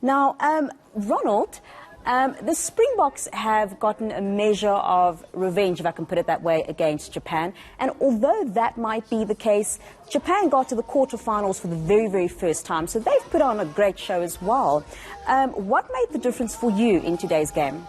Now, Ronald, the Springboks have gotten a measure of revenge, if I can put it that way, against Japan. And although that might be the case, Japan got to the quarterfinals for the very, very first time. So they've put on a great show as well. What made the difference for you in today's game?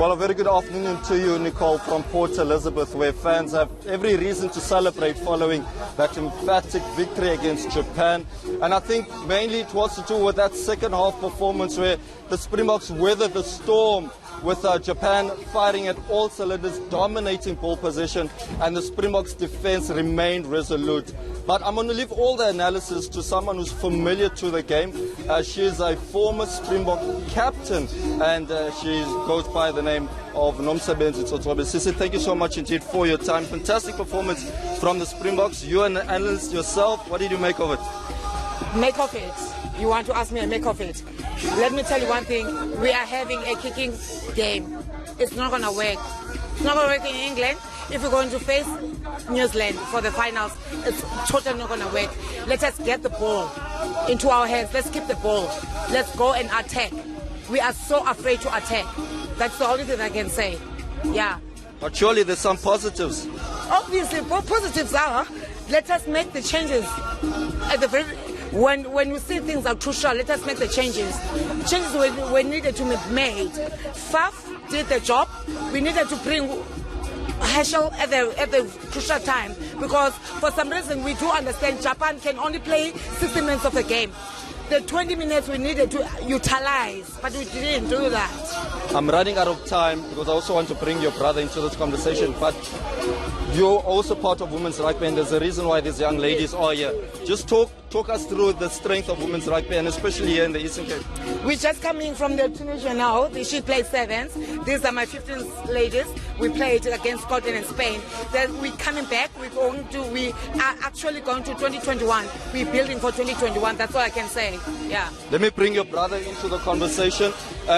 Well, a very good afternoon to you, Nicole, from Port Elizabeth, where fans have every reason to celebrate following that emphatic victory against Japan. And I think mainly it was to do with that second half performance where the Springboks weathered the storm with Japan firing at all cylinders, dominating ball possession, and the Springboks defense remained resolute. But I'm going to leave all the analysis to someone who's familiar to the game. She is a former Springbok captain, and she goes by the name of Nomsebenzi Tsotobe. Sisi, thank you so much indeed for your time. Fantastic performance from the Springboks. You and the analyst yourself, what did you make of it? Make of it? You want to ask me a make of it? Let me tell you one thing. We are having a kicking game. It's not going to work. It's not going to work in England. If we're going to face New Zealand for the finals, it's totally not going to work. Let us get the ball into our hands. Let's keep the ball. Let's go and attack. We are so afraid to attack. That's the only thing I can say. Yeah. But surely there's some positives. Obviously, positives are, let us make the changes at the very... When we see things are crucial, let us make the changes. Changes were needed to be made. Faf did the job. We needed to bring Herschel at the crucial time, because for some reason we do understand Japan can only play 60 minutes of the game. The 20 minutes we needed to utilize, but we didn't do that. I'm running out of time because I also want to bring your brother into this conversation, but you're also part of women's rugby, and there's a reason why these young ladies are here. Just talk us through the strength of women's rugby, and especially here in the Eastern Cape. We're just coming from the Tunisia now. She played sevens. These are my 15th ladies. We played against Scotland and Spain. Then we're coming back. We are actually going to 2021. We're building for 2021. That's all I can say. Yeah. Let me bring your brother into the conversation.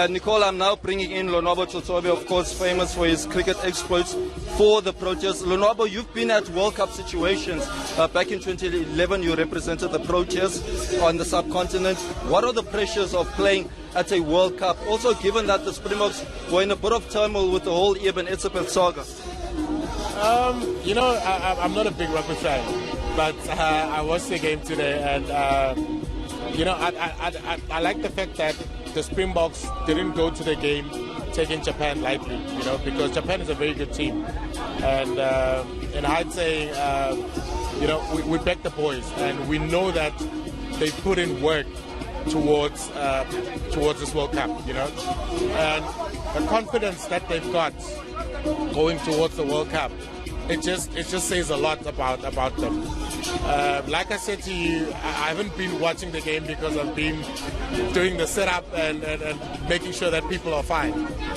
Nicole, I'm now bringing in Lonwabo Tsotobe, of course, famous for his cricket exploits for the Proteas. Lonwabo, you've been at World Cup situations. Back in 2011, you represented the Proteas on the subcontinent. What are the pressures of playing at a World Cup? Also, given that the Springboks were in a bit of turmoil with the whole Eben Etzebeth saga. I'm not a big rugby fan, but I watched the game today, and I like the fact that the Springboks didn't go to the game taking Japan lightly, because Japan is a very good team, and I'd say, we back the boys, and we know that they put in work towards this World Cup, and the confidence that they've got going towards the World Cup, it just says a lot about them. Like I said to you, I haven't been watching the game because I've been doing the setup and making sure that people are fine.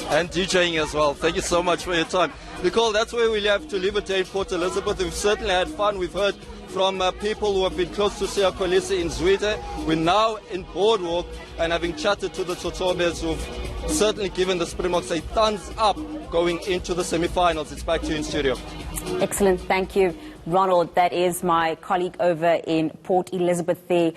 And DJing as well. Thank you so much for your time. Nicole, that's where we'll have to leave it here in Port Elizabeth. We've certainly had fun. We've heard from people who have been close to Siya Kolisi in Zwede. We're now in Boardwalk, and having chatted to the Tsotobes who've certainly given the Springboks a thumbs up going into the semi-finals. It's back to you in studio. Excellent. Thank you, Ronald. That is my colleague over in Port Elizabeth there.